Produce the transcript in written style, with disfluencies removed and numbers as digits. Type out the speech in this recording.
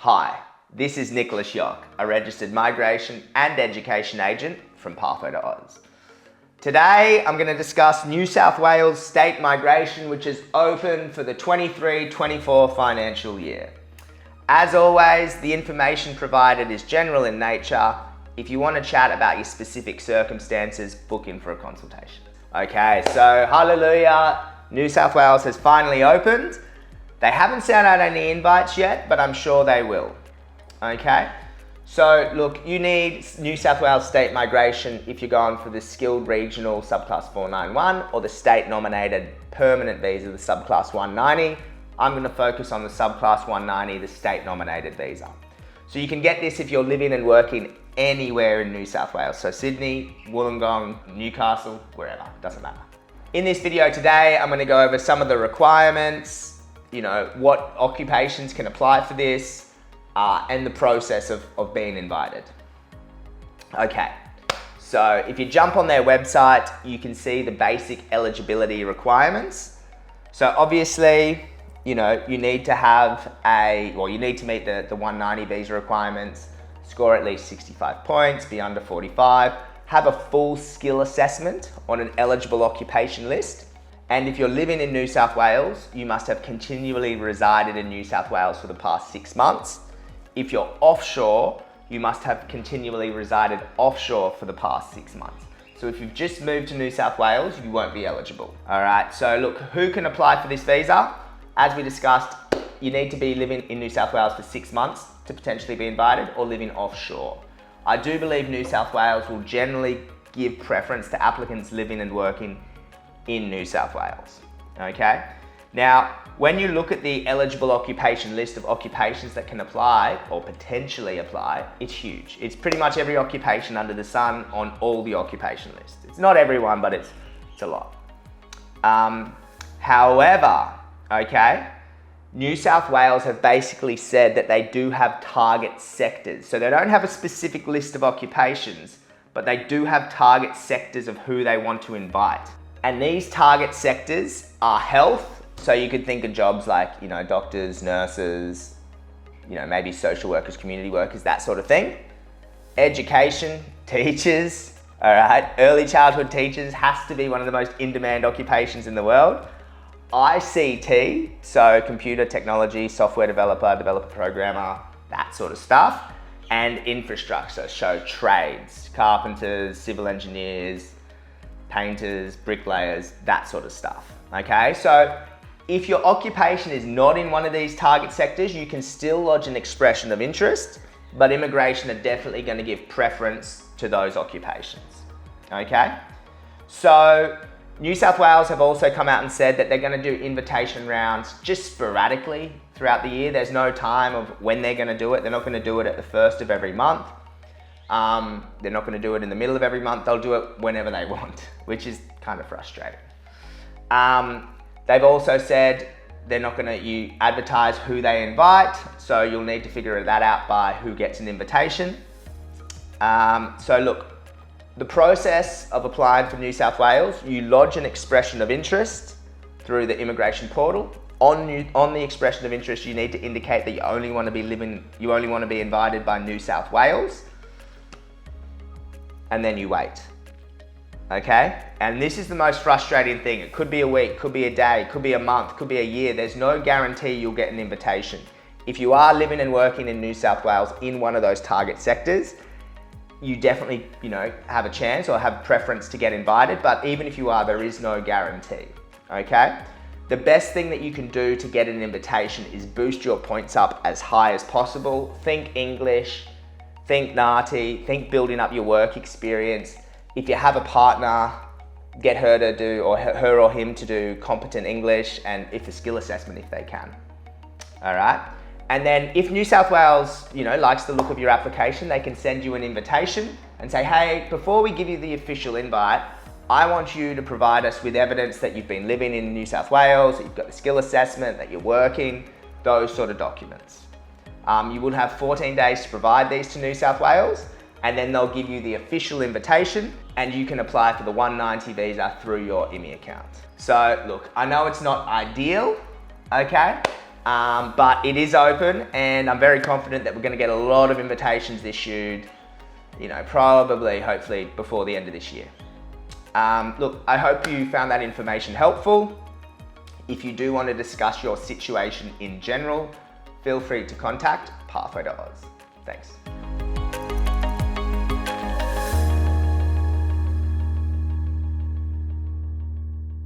Hi, this is Nicholas Yock, a registered migration and education agent from Pathway to Oz. Today, I'm going to discuss New South Wales State Migration, which is open for the 23-24 financial year. As always, the information provided is general in nature. If you want to chat about your specific circumstances, book in for a consultation. Okay, so hallelujah, New South Wales has finally opened. They haven't sent out any invites yet, but I'm sure they will. Okay, so look, you need New South Wales State Migration if you're going for the Skilled Regional Subclass 491 or the State Nominated Permanent Visa, the Subclass 190. I'm going to focus on the Subclass 190, the State Nominated Visa. So you can get this if you're living and working anywhere in New South Wales. So Sydney, Wollongong, Newcastle, wherever, doesn't matter. In this video today, I'm going to go over some of the requirements, what occupations can apply for this, and the process of being invited. Okay, so if you jump on their website, you can see the basic eligibility requirements. So obviously, you need to have you need to meet the 190 visa requirements, score at least 65 points, be under 45, have a full skill assessment on an eligible occupation list. And if you're living in New South Wales, you must have continually resided in New South Wales for the past 6 months. If you're offshore, you must have continually resided offshore for the past 6 months. So if you've just moved to New South Wales, you won't be eligible. All right, so look, who can apply for this visa? As we discussed, you need to be living in New South Wales for 6 months to potentially be invited, or living offshore. I do believe New South Wales will generally give preference to applicants living and working in New South Wales, okay? Now, when you look at the eligible occupation list of occupations that can apply or potentially apply, it's huge. It's pretty much every occupation under the sun on all the occupation lists. It's not everyone, but it's a lot. However, okay, New South Wales have basically said that they do have target sectors. So they don't have a specific list of occupations, but they do have target sectors of who they want to invite. And these target sectors are health. So you could think of jobs like, doctors, nurses, maybe social workers, community workers, that sort of thing. Education, teachers, all right. Early childhood teachers has to be one of the most in-demand occupations in the world. ICT, so computer technology, software developer programmer, that sort of stuff. And infrastructure, so trades, carpenters, civil engineers, painters, bricklayers, that sort of stuff, okay? So if your occupation is not in one of these target sectors, you can still lodge an expression of interest, but immigration are definitely going to give preference to those occupations, okay? So New South Wales have also come out and said that they're going to do invitation rounds just sporadically throughout the year. There's no time of when they're going to do it. They're not going to do it at the first of every month. They're not going to do it in the middle of every month. They'll do it whenever they want, which is kind of frustrating. They've also said they're not going to advertise who they invite, so you'll need to figure that out by who gets an invitation. So look, the process of applying for New South Wales, you lodge an expression of interest through the immigration portal. On the expression of interest, you need to indicate that you only want to be invited by New South Wales. And then you wait, okay? And this is the most frustrating thing. It could be a week, could be a day, could be a month, could be a year. There's no guarantee you'll get an invitation. If you are living and working in New South Wales in one of those target sectors, you definitely, have a chance or have preference to get invited, but even if you are, there is no guarantee, okay? The best thing that you can do to get an invitation is boost your points up as high as possible. Think English, think NATI, think building up your work experience. If you have a partner, get her to do, or her or him to do competent English, and if a skill assessment if they can. All right. And then if New South Wales, likes the look of your application, they can send you an invitation and say, hey, before we give you the official invite, I want you to provide us with evidence that you've been living in New South Wales, that you've got the skill assessment, that you're working, those sort of documents. You would have 14 days to provide these to New South Wales, and then they'll give you the official invitation and you can apply for the 190 visa through your IMI account. So look, I know it's not ideal, okay? But it is open, and I'm very confident that we're going to get a lot of invitations issued, probably, hopefully, before the end of this year. Look, I hope you found that information helpful. If you do want to discuss your situation in general, feel free to contact Pathway to Oz. Thanks.